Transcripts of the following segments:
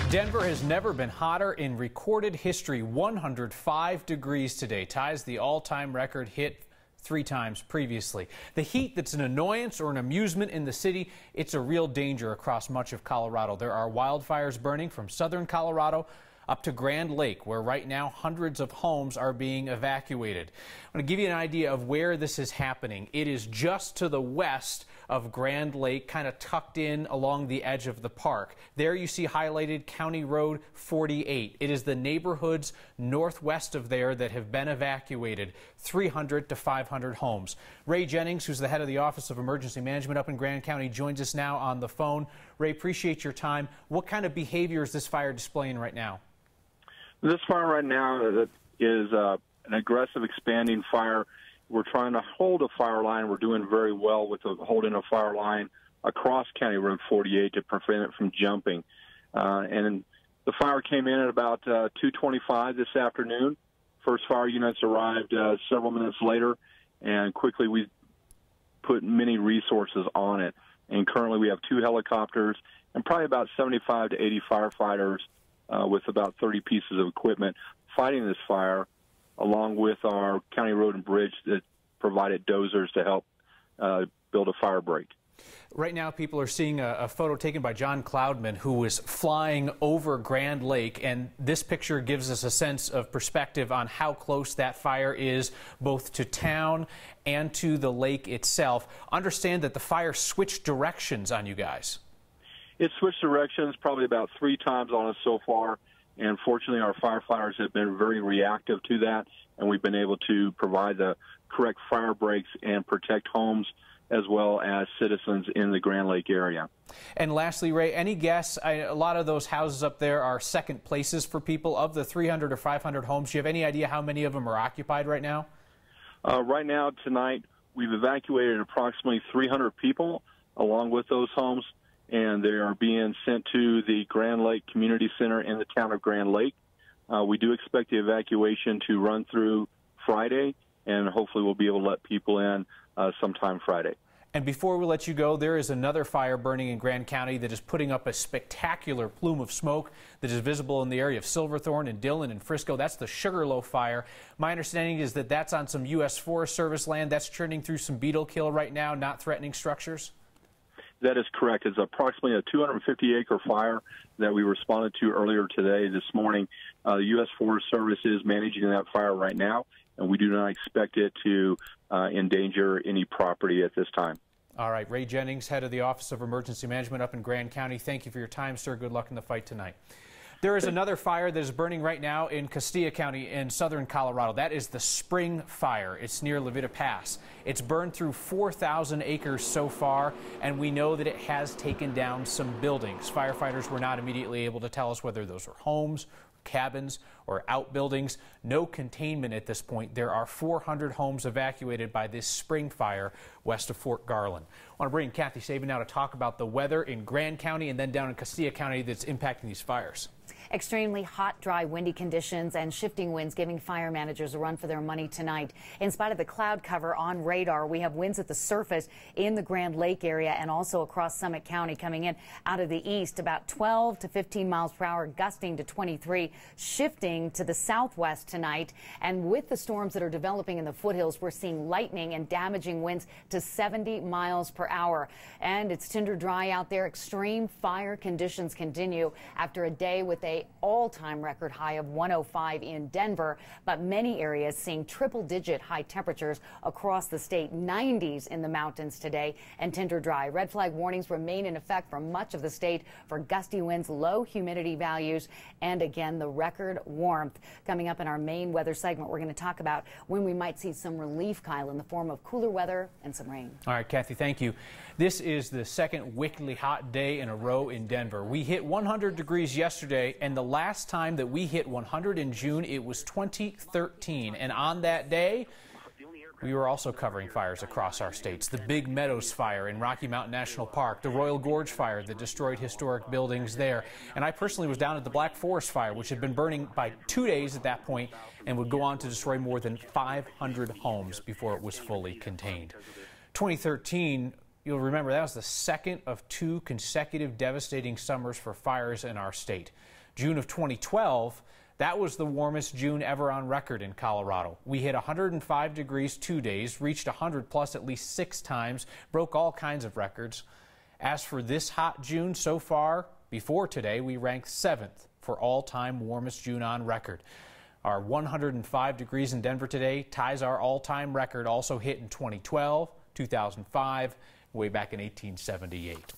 Denver has never been hotter in recorded history. 105 degrees today ties the all-time record hit 3 times previously. The heat that's an annoyance or an amusement in the city, it's a real danger across much of Colorado. There are wildfires burning from southern Colorado up to Grand Lake, where right now hundreds of homes are being evacuated. I'm going to give you an idea of where this is happening. It is just to the west of Grand Lake, kind of tucked in along the edge of the park. There you see highlighted County Road 48. It is the neighborhoods northwest of there that have been evacuated, 300 to 500 homes. Ray Jennings, who's the head of the Office of Emergency Management up in Grand County, joins us now on the phone. Ray, appreciate your time. What kind of behavior is this fire displaying right now? This fire right now is an aggressive, expanding fire. We're trying to hold a fire line. We're doing very well with holding a fire line across County Road 48 to prevent it from jumping. And the fire came in at about 2:25 this afternoon. First fire units arrived several minutes later, and quickly we put many resources on it. And currently we have 2 helicopters and probably about 75 to 80 firefighters with about 30 pieces of equipment fighting this fire, along with our county road and bridge that provided dozers to help build a fire break. Right now, people are seeing a photo taken by John Cloudman, who was flying over Grand Lake, and this picture gives us a sense of perspective on how close that fire is, both to town and to the lake itself. Understand that the fire switched directions on you guys. It switched directions probably about 3 times on us so far, and fortunately our firefighters have been very reactive to that, and we've been able to provide the correct fire breaks and protect homes as well as citizens in the Grand Lake area. And lastly, Ray, any guess? A lot of those houses up there are second places for people. Of the 300 or 500 homes, do you have any idea how many of them are occupied right now? Right now, tonight, we've evacuated approximately 300 people along with those homes, and they are being sent to the Grand Lake Community Center in the town of Grand Lake. We do expect the evacuation to run through Friday, and hopefully we'll be able to let people in sometime Friday. And before we let you go, there is another fire burning in Grand County that is putting up a spectacular plume of smoke that is visible in the area of Silverthorne and Dillon and Frisco. That's the Sugarloaf fire. My understanding is that that's on some U.S. Forest Service land. That's churning through some beetle kill right now, not threatening structures. That is correct. It's approximately a 250-acre fire that we responded to earlier today, this morning. The U.S. Forest Service is managing that fire right now, and we do not expect it to endanger any property at this time. All right. Ray Jennings, head of the Office of Emergency Management up in Grand County. Thank you for your time, sir. Good luck in the fight tonight. There is another fire that is burning right now in Castilla County in southern Colorado. That is the Spring Fire. It's near Levita Pass. It's burned through 4,000 acres so far, and we know that it has taken down some buildings. Firefighters were not immediately able to tell us whether those were homes, cabins, or outbuildings. No containment at this point. There are 400 homes evacuated by this spring fire west of Fort Garland. I want to bring Kathy Sabin now to talk about the weather in Grand County and then down in Castilla County that's impacting these fires. Extremely hot, dry, windy conditions and shifting winds giving fire managers a run for their money tonight. In spite of the cloud cover on radar, we have winds at the surface in the Grand Lake area and also across Summit County coming in out of the east, about 12 to 15 miles per hour, gusting to 23, shifting to the southwest tonight. And with the storms that are developing in the foothills, we're seeing lightning and damaging winds to 70 miles per hour. And it's tinder dry out there. Extreme fire conditions continue after a day with a all-time record high of 105 in Denver, but many areas seeing triple-digit high temperatures across the state, 90s in the mountains today, and tinder dry. Red flag warnings remain in effect for much of the state for gusty winds, low humidity values, and again, the record warmth. Coming up in our main weather segment, we're going to talk about when we might see some relief, Kyle, in the form of cooler weather and some rain. All right, Kathy, thank you. This is the second wickedly hot day in a row in Denver. We hit 100 degrees yesterday, and the last time that we hit 100 in June, it was 2013. And on that day, we were also covering fires across our states. The Big Meadows fire in Rocky Mountain National Park, the Royal Gorge fire that destroyed historic buildings there. And I personally was down at the Black Forest fire, which had been burning by 2 days at that point and would go on to destroy more than 500 homes before it was fully contained. 2013, you'll remember, that was the second of 2 consecutive devastating summers for fires in our state. June of 2012, that was the warmest June ever on record in Colorado. We hit 105 degrees 2 days, reached 100 plus at least 6 times, broke all kinds of records. As for this hot June so far, before today, we ranked 7th for all-time warmest June on record. Our 105 degrees in Denver today ties our all-time record, also hit in 2012, 2005, way back in 1878.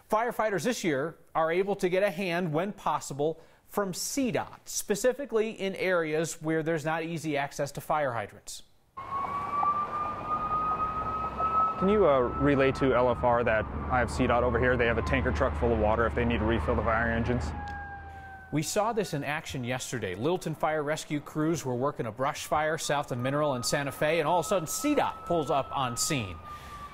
Firefighters this year are able to get a hand, when possible, from CDOT, specifically in areas where there's not easy access to fire hydrants. Can you relay to LFR that I have CDOT over here? They have a tanker truck full of water if they need to refill the fire engines. We saw this in action yesterday. Littleton Fire Rescue crews were working a brush fire south of Mineral in Santa Fe, and all of a sudden CDOT pulls up on scene.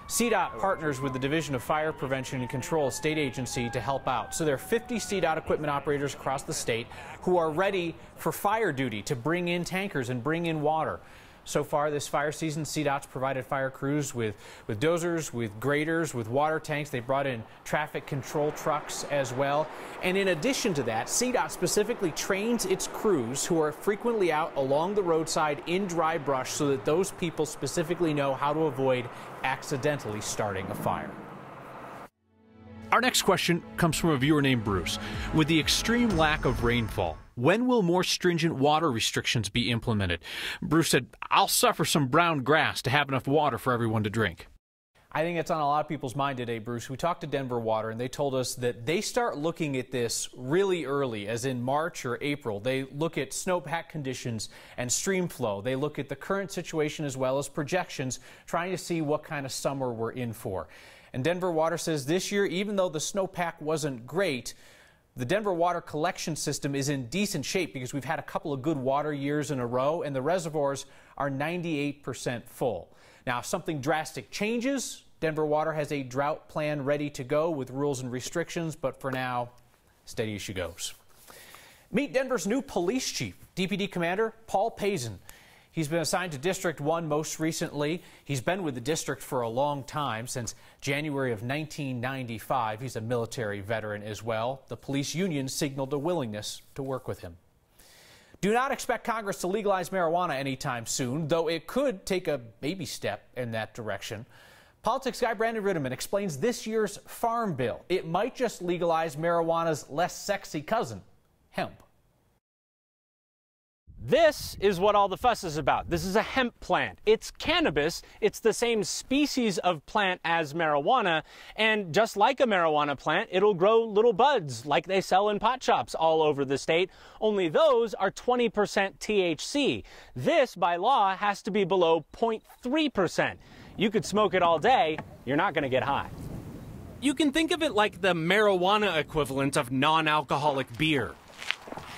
CDOT partners with the Division of Fire Prevention and Control, a state agency, to help out. So there are 50 CDOT equipment operators across the state who are ready for fire duty to bring in tankers and bring in water. So far this fire season, CDOT's provided fire crews with dozers, with graders, with water tanks. They brought in traffic control trucks as well. And in addition to that, CDOT specifically trains its crews, who are frequently out along the roadside in dry brush, so that those people specifically know how to avoid accidentally starting a fire. Our next question comes from a viewer named Bruce. With the extreme lack of rainfall, when will more stringent water restrictions be implemented? Bruce said, I'll suffer some brown grass to have enough water for everyone to drink. I think it's on a lot of people's mind today, Bruce. We talked to Denver Water, and they told us that they start looking at this really early, as in March or April. They look at snowpack conditions and stream flow. They look at the current situation as well as projections, trying to see what kind of summer we're in for. And Denver Water says this year, even though the snowpack wasn't great, the Denver water collection system is in decent shape because we've had a couple of good water years in a row, and the reservoirs are 98% full. Now, if something drastic changes, Denver Water has a drought plan ready to go with rules and restrictions, but for now, steady as she goes. Meet Denver's new police chief, DPD Commander Paul Pazin. He's been assigned to District 1 most recently. He's been with the district for a long time, since January of 1995. He's a military veteran as well. The police union signaled a willingness to work with him. Do not expect Congress to legalize marijuana anytime soon, though it could take a baby step in that direction. Politics guy Brandon Ritterman explains this year's farm bill. It might just legalize marijuana's less sexy cousin, hemp. This is what all the fuss is about. This is a hemp plant. It's cannabis. It's the same species of plant as marijuana. And just like a marijuana plant, it'll grow little buds like they sell in pot shops all over the state. Only those are 20% THC. This, by law, has to be below 0.3%. You could smoke it all day. You're not going to get high. You can think of it like the marijuana equivalent of non-alcoholic beer.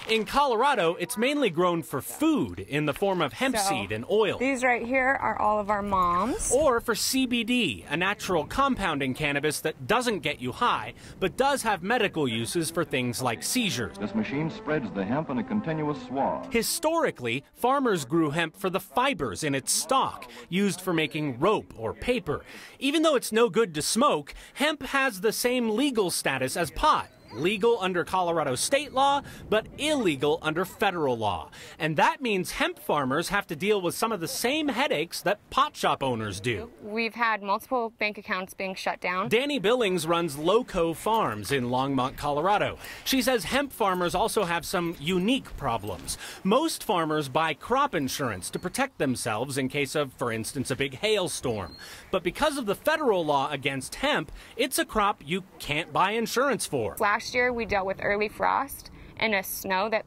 In Colorado, it's mainly grown for food in the form of hemp seed and oil. These right here are all of our moms. Or for CBD, a natural compounding cannabis that doesn't get you high, but does have medical uses for things like seizures. This machine spreads the hemp in a continuous swath. Historically, farmers grew hemp for the fibers in its stalk, used for making rope or paper. Even though it's no good to smoke, hemp has the same legal status as pot. Legal under Colorado state law, but illegal under federal law. And that means hemp farmers have to deal with some of the same headaches that pot shop owners do. We've had multiple bank accounts being shut down. Danny Billings runs Loco Farms in Longmont, Colorado. She says hemp farmers also have some unique problems. Most farmers buy crop insurance to protect themselves in case of, for instance, a big hailstorm. But because of the federal law against hemp, it's a crop you can't buy insurance for. Last year we dealt with early frost and a snow that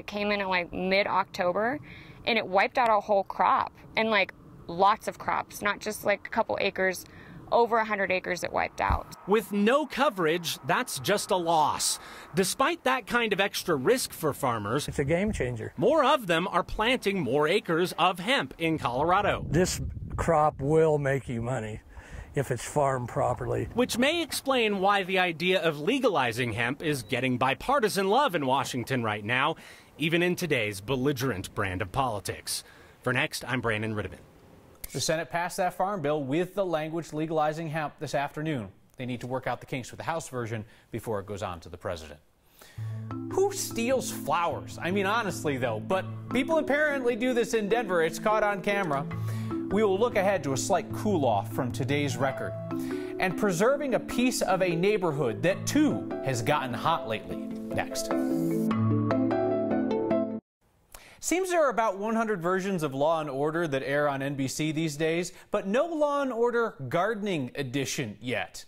came in at mid-October, and it wiped out our whole crop, and lots of crops, not just a couple acres. Over 100 acres it wiped out. With no coverage, that's just a loss. Despite that kind of extra risk for farmers, it's a game changer. More of them are planting more acres of hemp in Colorado. This crop will make you money if it's farmed properly. Which may explain why the idea of legalizing hemp is getting bipartisan love in Washington right now, even in today's belligerent brand of politics. For Next, I'm Brandon Ritterman. The Senate passed that farm bill with the language legalizing hemp this afternoon. They need to work out the kinks with the House version before it goes on to the president. Who steals flowers? I mean, honestly, though, but people apparently do this in Denver. It's caught on camera. We will look ahead to a slight cool-off from today's record and preserving a piece of a neighborhood that, too, has gotten hot lately. Next. Seems there are about 100 versions of Law & Order that air on NBC these days, but no Law & Order Gardening Edition yet.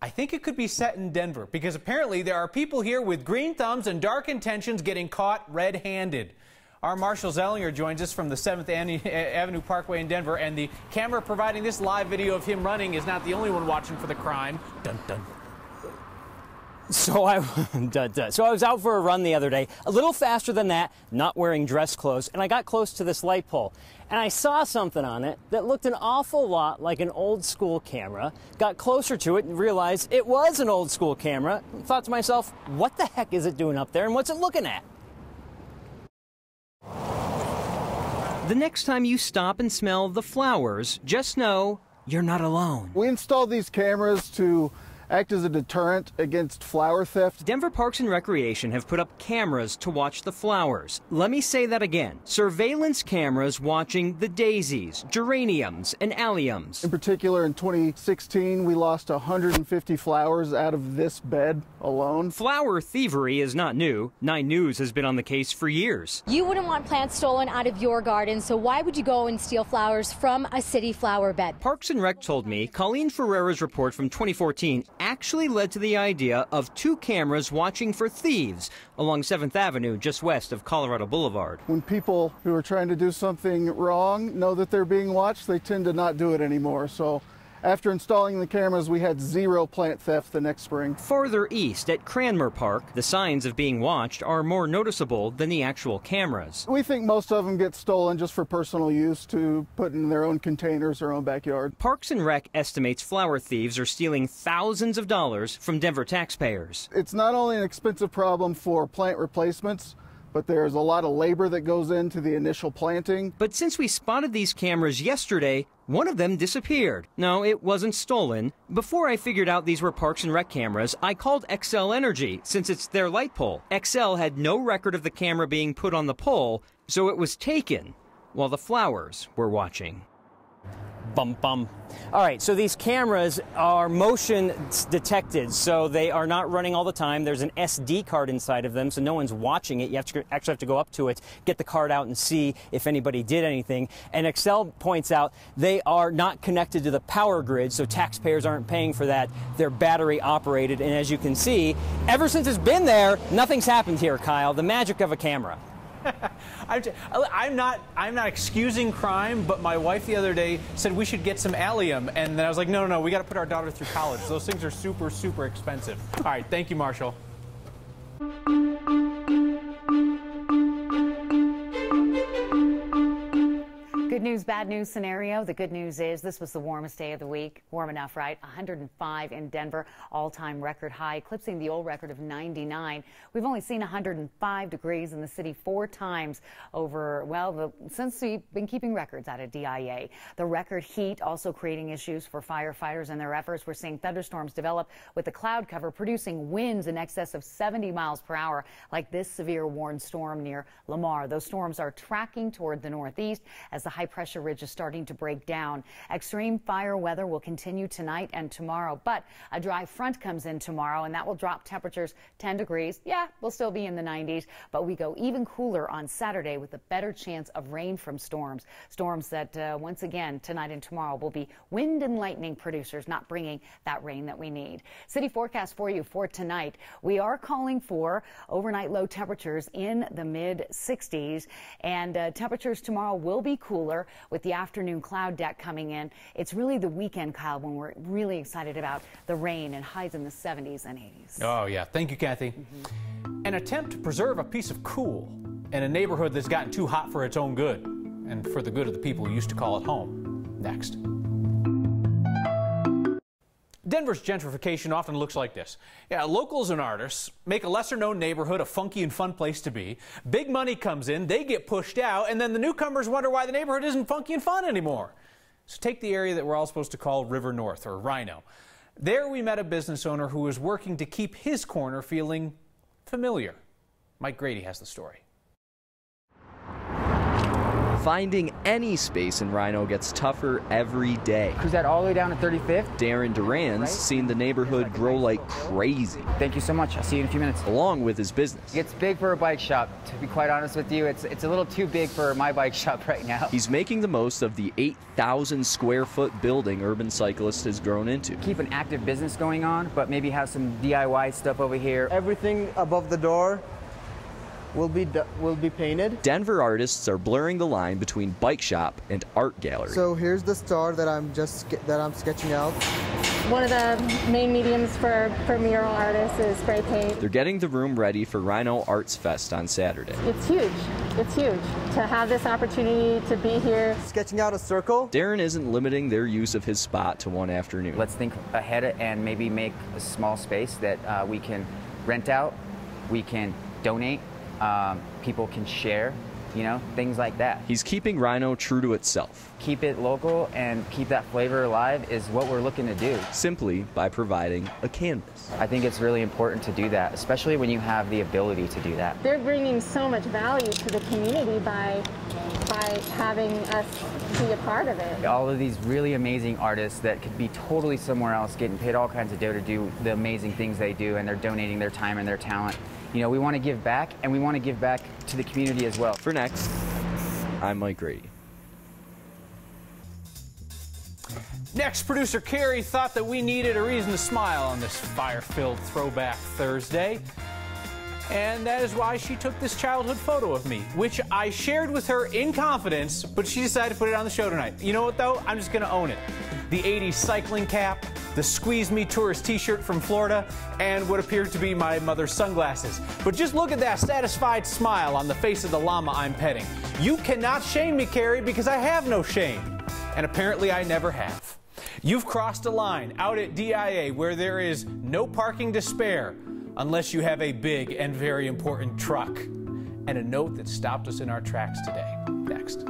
I think it could be set in Denver, because apparently there are people here with green thumbs and dark intentions getting caught red-handed. Our Marshall Zellinger joins us from the 7th Avenue Parkway in Denver, and the camera providing this live video of him running is not the only one watching for the crime. Dun, dun. So I was out for a run the other day, a little faster than that, not wearing dress clothes, and I got close to this light pole. And I saw something on it that looked an awful lot like an old school camera. Got closer to it and realized it was an old school camera. And thought to myself, what the heck is it doing up there and what's it looking at? The next time you stop and smell the flowers, just know you're not alone. We installed these cameras to act as a deterrent against flower theft. Denver Parks and Recreation have put up cameras to watch the flowers. Let me say that again. Surveillance cameras watching the daisies, geraniums, and alliums. In particular, in 2016, we lost 150 flowers out of this bed alone. Flower thievery is not new. 9 News has been on the case for years. You wouldn't want plants stolen out of your garden, so why would you go and steal flowers from a city flower bed? Parks and Rec told me Colleen Ferreira's report from 2014 actually led to the idea of 2 cameras watching for thieves along 7th Avenue just west of Colorado Boulevard. When people who are trying to do something wrong know that they're being watched, they tend to not do it anymore. So after installing the cameras, we had 0 plant theft the next spring. Farther east at Cranmer Park, the signs of being watched are more noticeable than the actual cameras. We think most of them get stolen just for personal use to put in their own containers or own backyard. Parks and Rec estimates flower thieves are stealing thousands of dollars from Denver taxpayers. It's not only an expensive problem for plant replacements, but there's a lot of labor that goes into the initial planting. But since we spotted these cameras yesterday, one of them disappeared. No, it wasn't stolen. Before I figured out these were Parks and Rec cameras, I called Xcel Energy, since it's their light pole. Xcel had no record of the camera being put on the pole, so it was taken while the flowers were watching. Bum, bum. All right, so these cameras are motion detected, so they are not running all the time. There's an SD card inside of them, so no one's watching it. You actually have to go up to it, get the card out, and see if anybody did anything. And Xcel points out they are not connected to the power grid, so taxpayers aren't paying for that. They're battery operated, and as you can see, ever since it's been there, nothing's happened here, Kyle. The magic of a camera. I'm not excusing crime, but my wife the other day said we should get some allium, and then I was like, no, we got to put our daughter through college. Those things are super, super expensive. All right, thank you, Marshall. Good news, bad news scenario. The good news is this was the warmest day of the week. Warm enough, right? 105 in Denver, all-time record high, eclipsing the old record of 99. We've only seen 105 degrees in the city 4 times over, well, since we've been keeping records out of DIA. The record heat also creating issues for firefighters and their efforts. We're seeing thunderstorms develop with the cloud cover producing winds in excess of 70 miles per hour, like this severe warned storm near Lamar. Those storms are tracking toward the northeast as the high pressure ridge is starting to break down. Extreme fire weather will continue tonight and tomorrow, but a dry front comes in tomorrow and that will drop temperatures 10 degrees. Yeah, we'll still be in the 90s, but we go even cooler on Saturday with a better chance of rain from storms. Storms that once again tonight and tomorrow will be wind and lightning producers, not bringing that rain that we need. City forecast for you for tonight. We are calling for overnight low temperatures in the mid 60s, and temperatures tomorrow will be cooler with the afternoon cloud deck coming in. It's really the weekend, Kyle, when we're really excited about the rain and highs in the 70s and 80s. Oh, yeah. Thank you, Kathy. An attempt to preserve a piece of cool in a neighborhood that's gotten too hot for its own good and for the good of the people who used to call it home. Next. Denver's gentrification often looks like this. Yeah, locals and artists make a lesser-known neighborhood a funky and fun place to be. Big money comes in, they get pushed out, and then the newcomers wonder why the neighborhood isn't funky and fun anymore. So take the area that we're all supposed to call River North, or Rhino. There we met a business owner who was working to keep his corner feeling familiar. Mike Grady has the story. Finding any space in Rhino gets tougher every day. Cruise that all the way down to 35th. Darren Duran's seen the neighborhood grow like crazy. Thank you so much. I'll see you in a few minutes. Along with his business. It's big for a bike shop. To be quite honest with you, it's a little too big for my bike shop right now. He's making the most of the 8,000 square foot building Urban Cyclist has grown into. Keep an active business going on, but maybe have some DIY stuff over here. Everything above the door will be painted. Denver artists are blurring the line between bike shop and art gallery. So here's the star that I'm sketching out. One of the main mediums for mural artists is spray paint. They're getting the room ready for Rhino Arts Fest on Saturday. It's huge. It's huge to have this opportunity to be here. Sketching out a circle. Darren isn't limiting their use of his spot to one afternoon. Let's think ahead and maybe make a small space that we can rent out, we can donate, people can share, you know, things like that. He's keeping Rhino true to itself. Keep it local and keep that flavor alive is what we're looking to do. Simply by providing a canvas. I think it's really important to do that, especially when you have the ability to do that. They're bringing so much value to the community by having us be a part of it. All of these really amazing artists that could be totally somewhere else getting paid all kinds of dough to do the amazing things they do, and they're donating their time and their talent. You know, we want to give back, and we want to give back to the community as well. For next, I'm Mike Grady. Next, producer Carrie thought that we needed a reason to smile on this fire-filled Throwback Thursday. And that is why she took this childhood photo of me, which I shared with her in confidence, but she decided to put it on the show tonight. You know what, though? I'm just going to own it. The 80s cycling cap, the Squeeze Me Tourist t-shirt from Florida, and what appeared to be my mother's sunglasses. But just look at that satisfied smile on the face of the llama I'm petting. You cannot shame me, Carrie, because I have no shame. And apparently I never have. You've crossed a line out at DIA where there is no parking to spare unless you have a big and very important truck. And a note that stopped us in our tracks today. Next.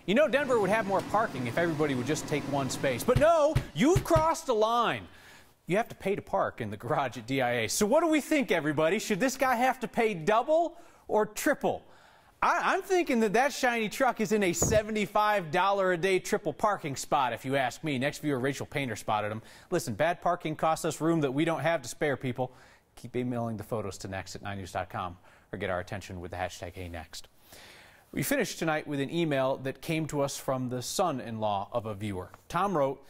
You know, Denver would have more parking if everybody would just take one space. But no, you've crossed a line. You have to pay to park in the garage at DIA. So what do we think, everybody? Should this guy have to pay double or triple? I'm thinking that shiny truck is in a $75 a day triple parking spot, if you ask me. Next viewer Rachel Painter spotted him. Listen, bad parking costs us room that we don't have to spare, people. Keep emailing the photos to next@9news.com or get our attention with the hashtag HeyNext. We finished tonight with an email that came to us from the son-in-law of a viewer. Tom wrote,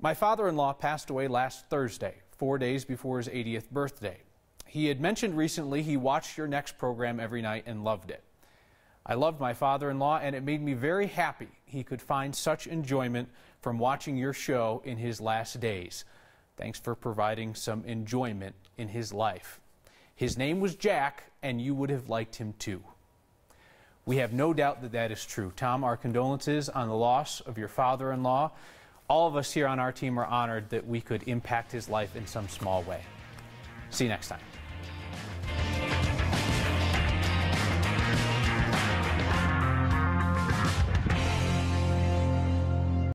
"My father-in-law passed away last Thursday, 4 days before his 80th birthday. He had mentioned recently he watched your Next program every night and loved it. I loved my father-in-law, and it made me very happy he could find such enjoyment from watching your show in his last days. Thanks for providing some enjoyment in his life. His name was Jack, and you would have liked him too." We have no doubt that that is true. Tom, our condolences on the loss of your father-in-law. All of us here on our team are honored that we could impact his life in some small way. See you next time.